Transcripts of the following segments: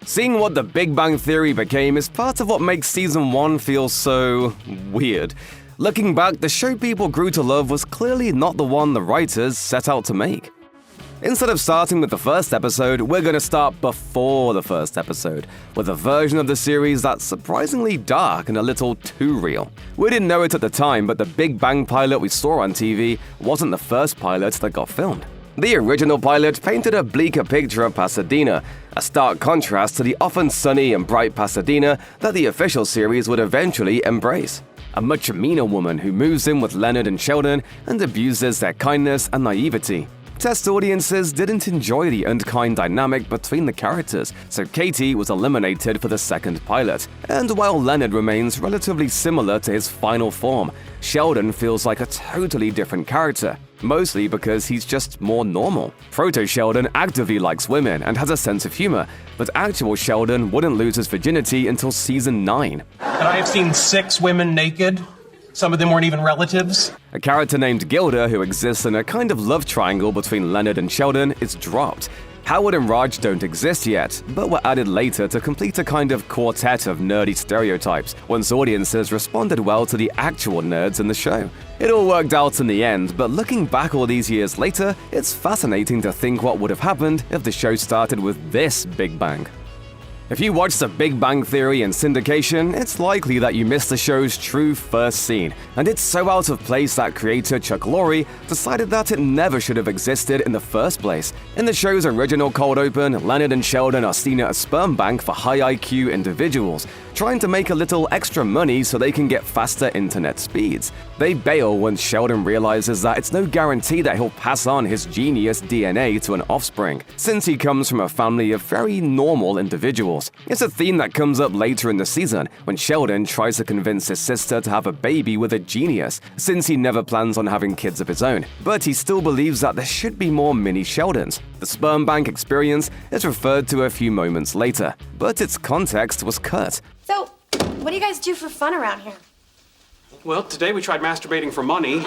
Seeing what The Big Bang Theory became is part of what makes Season 1 feel so weird. Looking back, the show people grew to love was clearly not the one the writers set out to make. Instead of starting with the first episode, we're going to start before the first episode, with a version of the series that's surprisingly dark and a little too real. We didn't know it at the time, but the Big Bang pilot we saw on TV wasn't the first pilot that got filmed. The original pilot painted a bleaker picture of Pasadena, a stark contrast to the often sunny and bright Pasadena that the official series would eventually embrace. A much meaner woman who moves in with Leonard and Sheldon and abuses their kindness and naivety. Test audiences didn't enjoy the unkind dynamic between the characters, so Katie was eliminated for the second pilot. And while Leonard remains relatively similar to his final form, Sheldon feels like a totally different character, mostly because he's just more normal. Proto-Sheldon actively likes women and has a sense of humor, but actual Sheldon wouldn't lose his virginity until season 9. And I have seen 6 women naked. Some of them weren't even relatives. A character named Gilda, who exists in a kind of love triangle between Leonard and Sheldon, is dropped. Howard and Raj don't exist yet, but were added later to complete a kind of quartet of nerdy stereotypes, once audiences responded well to the actual nerds in the show. It all worked out in the end, but looking back all these years later, it's fascinating to think what would have happened if the show started with this Big Bang. If you watched The Big Bang Theory in syndication, it's likely that you missed the show's true first scene, and it's so out of place that creator Chuck Lorre decided that it never should have existed in the first place. In the show's original cold open, Leonard and Sheldon are seen at a sperm bank for high IQ individuals, trying to make a little extra money so they can get faster internet speeds. They bail once Sheldon realizes that it's no guarantee that he'll pass on his genius DNA to an offspring, since he comes from a family of very normal individuals. It's a theme that comes up later in the season, when Sheldon tries to convince his sister to have a baby with a genius, since he never plans on having kids of his own. But he still believes that there should be more mini Sheldons. The sperm bank experience is referred to a few moments later, but its context was cut. So, what do you guys do for fun around here? Well, today we tried masturbating for money.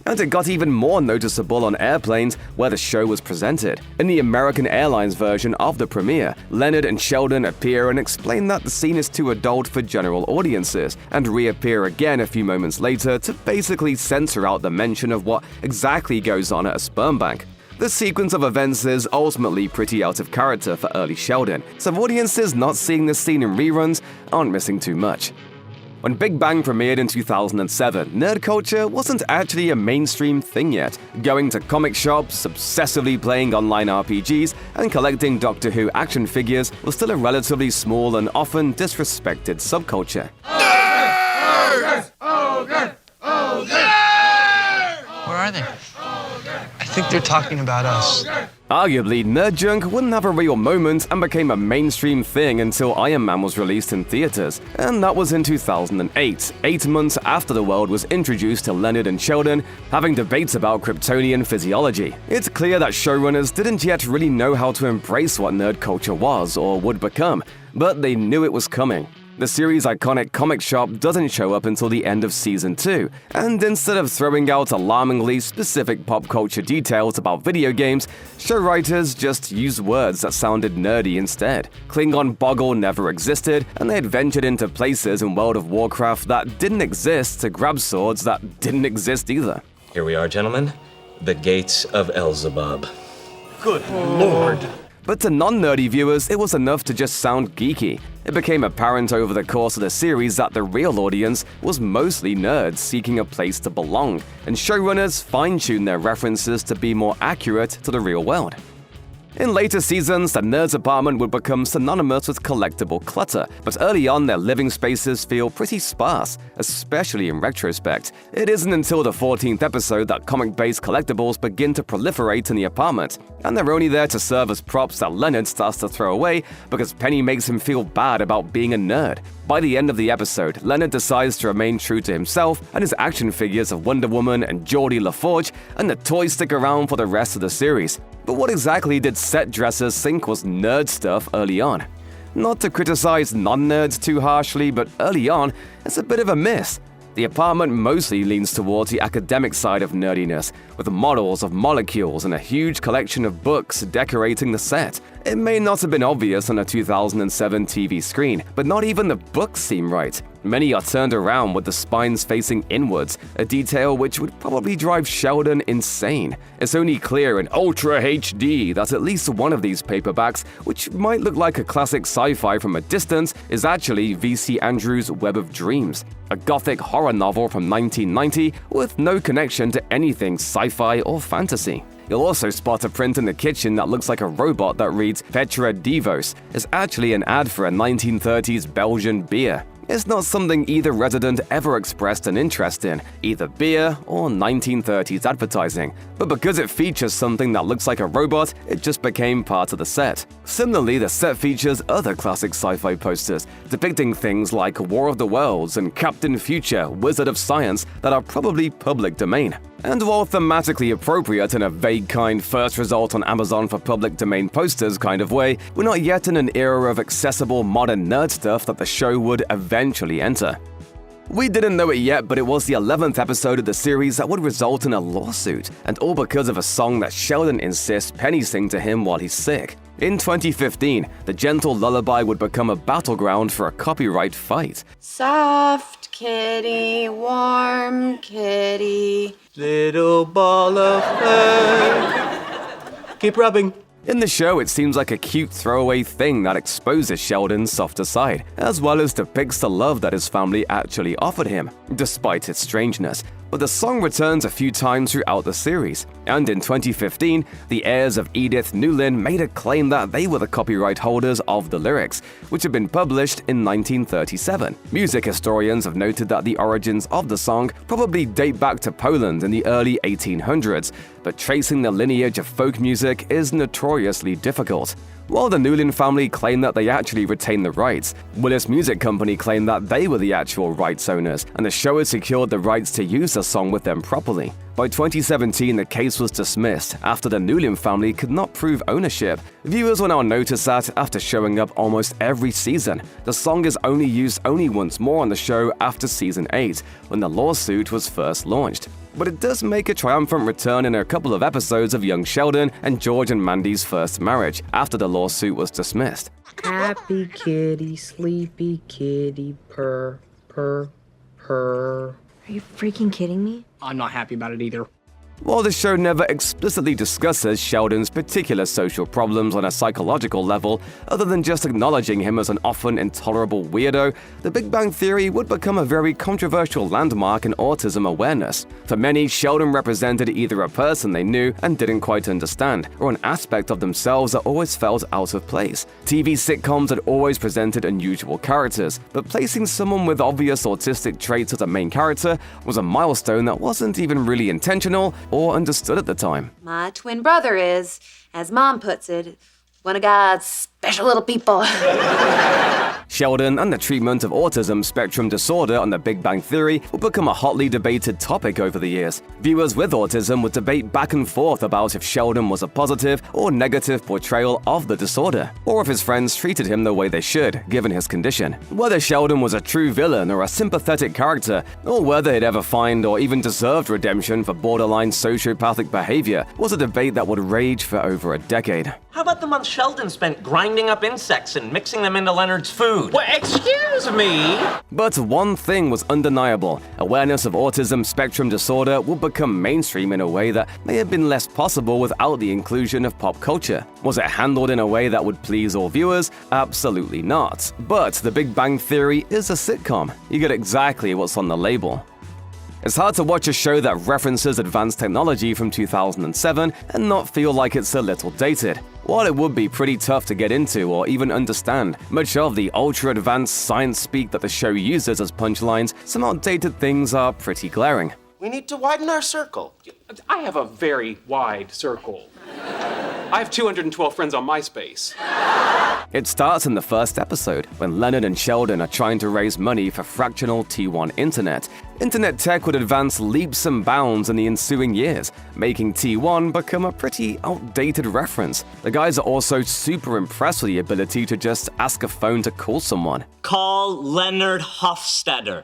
And it got even more noticeable on airplanes where the show was presented. In the American Airlines version of the premiere, Leonard and Sheldon appear and explain that the scene is too adult for general audiences, and reappear again a few moments later to basically censor out the mention of what exactly goes on at a sperm bank. The sequence of events is ultimately pretty out of character for early Sheldon, so audiences not seeing this scene in reruns aren't missing too much. When Big Bang premiered in 2007, nerd culture wasn't actually a mainstream thing yet. Going to comic shops, obsessively playing online RPGs, and collecting Doctor Who action figures was still a relatively small and often disrespected subculture. Where are they? I think they're talking about us. Arguably, nerd junk wouldn't have a real moment and became a mainstream thing until Iron Man was released in theaters, and that was in 2008, 8 months after the world was introduced to Leonard and Sheldon having debates about Kryptonian physiology. It's clear that showrunners didn't yet really know how to embrace what nerd culture was or would become, but they knew it was coming. The series' iconic comic shop doesn't show up until the end of Season 2, and instead of throwing out alarmingly specific pop culture details about video games, show writers just used words that sounded nerdy instead. Klingon Boggle never existed, and they had ventured into places in World of Warcraft that didn't exist to grab swords that didn't exist either. Here we are, gentlemen. The gates of Elzebub. Good Lord. But to non-nerdy viewers, it was enough to just sound geeky. It became apparent over the course of the series that the real audience was mostly nerds seeking a place to belong, and showrunners fine-tuned their references to be more accurate to the real world. In later seasons, the nerd's apartment would become synonymous with collectible clutter, but early on their living spaces feel pretty sparse, especially in retrospect. It isn't until the 14th episode that comic-based collectibles begin to proliferate in the apartment, and they're only there to serve as props that Leonard starts to throw away because Penny makes him feel bad about being a nerd. By the end of the episode, Leonard decides to remain true to himself, and his action figures of Wonder Woman and Geordie LaForge and the toys stick around for the rest of the series. But what exactly did set dressers think was nerd stuff early on? Not to criticize non-nerds too harshly, but early on, it's a bit of a miss. The apartment mostly leans towards the academic side of nerdiness, with models of molecules and a huge collection of books decorating the set. It may not have been obvious on a 2007 TV screen, but not even the books seem right. Many are turned around with the spines facing inwards, a detail which would probably drive Sheldon insane. It's only clear in Ultra HD that at least one of these paperbacks, which might look like a classic sci-fi from a distance, is actually V.C. Andrews' Web of Dreams, a gothic horror novel from 1990 with no connection to anything sci-fi or fantasy. You'll also spot a print in the kitchen that looks like a robot that reads Petra Divos. It's actually an ad for a 1930s Belgian beer. It's not something either resident ever expressed an interest in, either beer or 1930s advertising, but because it features something that looks like a robot, it just became part of the set. Similarly, the set features other classic sci-fi posters, depicting things like War of the Worlds and Captain Future, Wizard of Science that are probably public domain. And while thematically appropriate in a vague kind first result on Amazon for public domain posters kind of way, we're not yet in an era of accessible modern nerd stuff that the show would eventually enter. We didn't know it yet, but it was the 11th episode of the series that would result in a lawsuit, and all because of a song that Sheldon insists Penny sing to him while he's sick. In 2015, the gentle lullaby would become a battleground for a copyright fight. Soft kitty, warm kitty. Little ball of fur. Keep rubbing. In the show, it seems like a cute throwaway thing that exposes Sheldon's softer side, as well as depicts the love that his family actually offered him, despite its strangeness. But the song returns a few times throughout the series, and in 2015, the heirs of Edith Newlin made a claim that they were the copyright holders of the lyrics, which had been published in 1937. Music historians have noted that the origins of the song probably date back to Poland in the early 1800s, but tracing the lineage of folk music is notoriously difficult. While the Newlin family claim that they actually retained the rights, Willis Music Company claimed that they were the actual rights owners, and the show had secured the rights to use the song with them properly. By 2017, the case was dismissed after the Newlin family could not prove ownership. Viewers will now notice that, after showing up almost every season, the song is only used once more on the show after season 8, when the lawsuit was first launched. But it does make a triumphant return in a couple of episodes of young Sheldon and George and Mandy's first marriage, after the lawsuit was dismissed. Happy kitty, sleepy kitty, purr, purr, purr. Are you freaking kidding me? I'm not happy about it either. While the show never explicitly discusses Sheldon's particular social problems on a psychological level, other than just acknowledging him as an often intolerable weirdo, The Big Bang Theory would become a very controversial landmark in autism awareness. For many, Sheldon represented either a person they knew and didn't quite understand, or an aspect of themselves that always felt out of place. TV sitcoms had always presented unusual characters, but placing someone with obvious autistic traits as a main character was a milestone that wasn't even really intentional or understood at the time. My twin brother is, as Mom puts it, one of God's special little people. Sheldon and the treatment of autism spectrum disorder on The Big Bang Theory will become a hotly debated topic over the years. Viewers with autism would debate back and forth about if Sheldon was a positive or negative portrayal of the disorder, or if his friends treated him the way they should, given his condition. Whether Sheldon was a true villain or a sympathetic character, or whether he'd ever find or even deserved redemption for borderline sociopathic behavior, was a debate that would rage for over a decade. How about the month Sheldon spent grinding up insects and mixing them into Leonard's food? Well, excuse me? But one thing was undeniable. Awareness of autism spectrum disorder would become mainstream in a way that may have been less possible without the inclusion of pop culture. Was it handled in a way that would please all viewers? Absolutely not. But The Big Bang Theory is a sitcom. You get exactly what's on the label. It's hard to watch a show that references advanced technology from 2007 and not feel like it's a little dated. While it would be pretty tough to get into or even understand, much of the ultra-advanced science speak that the show uses as punchlines, some outdated things are pretty glaring. We need to widen our circle. I have a very wide circle. I have 212 friends on MySpace. It starts in the first episode, when Leonard and Sheldon are trying to raise money for fractional T1 internet. Internet tech would advance leaps and bounds in the ensuing years, making T1 become a pretty outdated reference. The guys are also super impressed with the ability to just ask a phone to call someone. Call Leonard Hofstadter.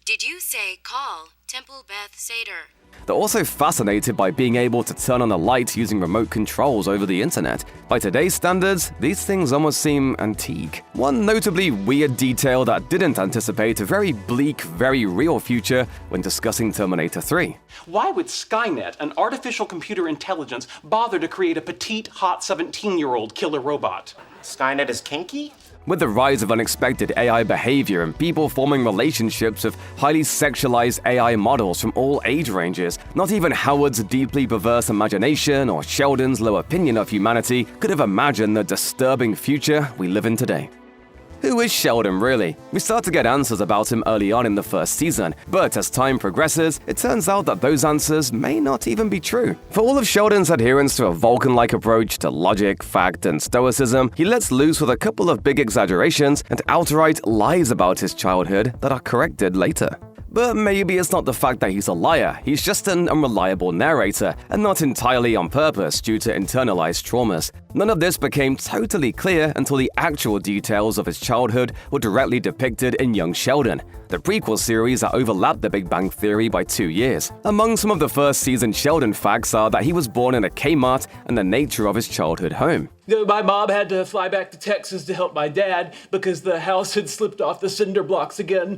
Did you say call Temple Beth Seder? they're also fascinated by being able to turn on a light using remote controls over the internet. By today's standards, these things almost seem antique. One notably weird detail that didn't anticipate a very bleak, very real future when discussing Terminator 3. Why would Skynet, an artificial computer intelligence, bother to create a petite, hot 17-year-old killer robot? Skynet is kinky? With the rise of unexpected AI behavior and people forming relationships with highly sexualized AI models from all age ranges, not even Howard's deeply perverse imagination or Sheldon's low opinion of humanity could have imagined the disturbing future we live in today. Who is Sheldon, really? We start to get answers about him early on in the first season, but as time progresses, it turns out that those answers may not even be true. For all of Sheldon's adherence to a Vulcan-like approach to logic, fact, and stoicism, he lets loose with a couple of big exaggerations and outright lies about his childhood that are corrected later. But maybe it's not the fact that he's a liar, he's just an unreliable narrator, and not entirely on purpose due to internalized traumas. None of this became totally clear until the actual details of his childhood were directly depicted in young Sheldon, the prequel series that overlapped The Big Bang Theory by 2 years. Among some of the first season Sheldon facts are that he was born in a Kmart and the nature of his childhood home. My mom had to fly back to Texas to help my dad because the house had slipped off the cinder blocks again.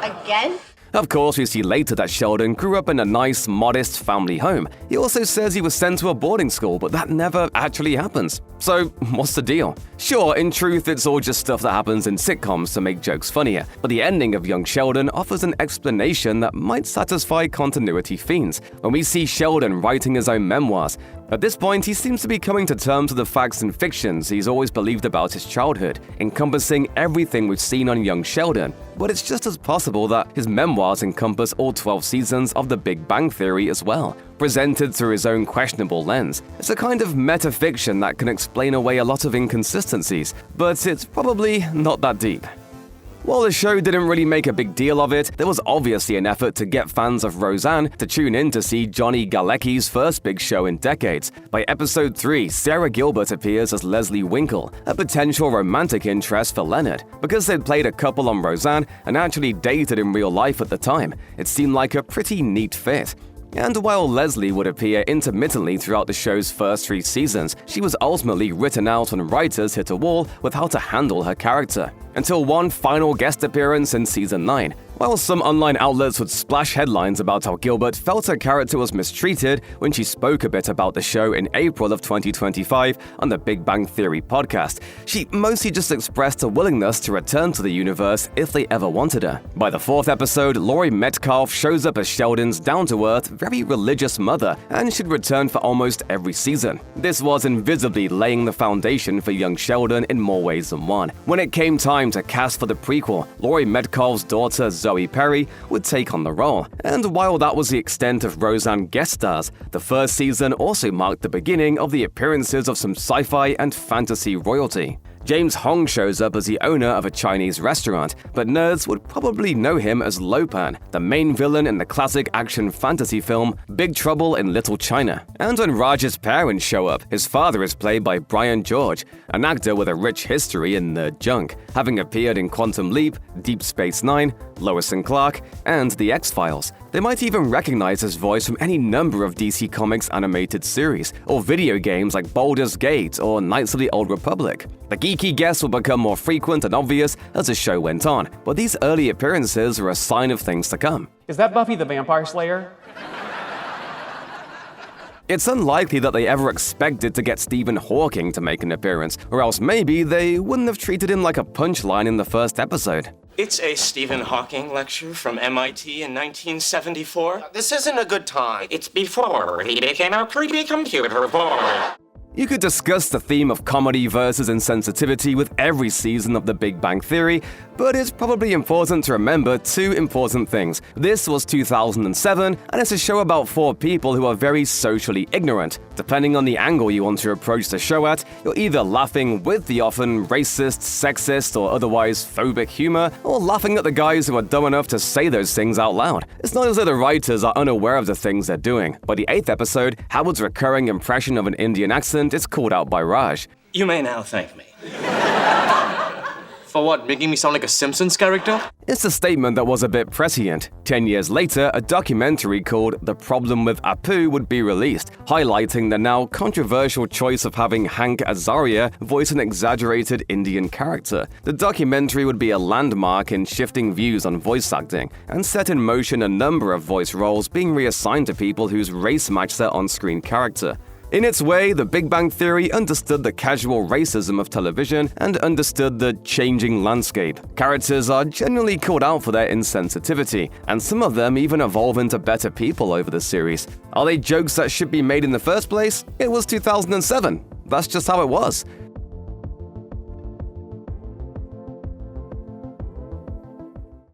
Again? Of course, we see later that Sheldon grew up in a nice, modest family home. He also says he was sent to a boarding school, but that never actually happens. So, what's the deal? Sure, in truth, it's all just stuff that happens in sitcoms to make jokes funnier, but the ending of young Sheldon offers an explanation that might satisfy continuity fiends when we see Sheldon writing his own memoirs. At this point, he seems to be coming to terms with the facts and fictions he's always believed about his childhood, encompassing everything we've seen on young Sheldon. But it's just as possible that his memoirs encompass all 12 seasons of The Big Bang Theory as well, presented through his own questionable lens. It's a kind of metafiction that can explain away a lot of inconsistencies, but it's probably not that deep. While the show didn't really make a big deal of it, there was obviously an effort to get fans of Roseanne to tune in to see Johnny Galecki's first big show in decades. By episode 3, Sarah Gilbert appears as Leslie Winkle, a potential romantic interest for Leonard. Because they'd played a couple on Roseanne and actually dated in real life at the time, it seemed like a pretty neat fit. And while Leslie would appear intermittently throughout the show's first 3 seasons, she was ultimately written out when writers hit a wall with how to handle her character. Until one final guest appearance in season 9. While some online outlets would splash headlines about how Gilbert felt her character was mistreated when she spoke a bit about the show in April of 2025 on the Big Bang Theory podcast, she mostly just expressed a willingness to return to the universe if they ever wanted her. By the 4th episode, Laurie Metcalf shows up as Sheldon's down-to-earth, very religious mother and should return for almost every season. This was invisibly laying the foundation for young Sheldon in more ways than one. When it came time to cast for the prequel, Laurie Metcalf's daughter Zoe Perry would take on the role. And while that was the extent of Roseanne guest stars, the first season also marked the beginning of the appearances of some sci-fi and fantasy royalty. James Hong shows up as the owner of a Chinese restaurant, but nerds would probably know him as Lo Pan, the main villain in the classic action fantasy film Big Trouble in Little China. And when Raj's parents show up, his father is played by Brian George, an actor with a rich history in nerd junk, having appeared in Quantum Leap, Deep Space Nine, Lois and Clark, and The X-Files. They might even recognize his voice from any number of DC Comics animated series, or video games like Baldur's Gate or Knights of the Old Republic. The geeky guests would become more frequent and obvious as the show went on, but these early appearances were a sign of things to come. Is that Buffy the Vampire Slayer? It's unlikely that they ever expected to get Stephen Hawking to make an appearance, or else maybe they wouldn't have treated him like a punchline in the first episode. It's a Stephen Hawking lecture from MIT in 1974. This isn't a good time. It's before he became a creepy computer boy. You could discuss the theme of comedy versus insensitivity with every season of The Big Bang Theory, but it's probably important to remember 2 important things. This was 2007, and it's a show about 4 people who are very socially ignorant. Depending on the angle you want to approach the show at, you're either laughing with the often racist, sexist, or otherwise phobic humor, or laughing at the guys who are dumb enough to say those things out loud. It's not as though the writers are unaware of the things they're doing. By the 8th episode, Howard's recurring impression of an Indian accent is called out by Raj. You may now thank me. For what, making me sound like a Simpsons character? It's a statement that was a bit prescient. 10 years later, a documentary called The Problem with Apu would be released, highlighting the now controversial choice of having Hank Azaria voice an exaggerated Indian character. The documentary would be a landmark in shifting views on voice acting, and set in motion a number of voice roles being reassigned to people whose race matched their on-screen character. In its way, The Big Bang Theory understood the casual racism of television and understood the changing landscape. Characters are generally called out for their insensitivity, and some of them even evolve into better people over the series. Are they jokes that should be made in the first place? It was 2007. That's just how it was.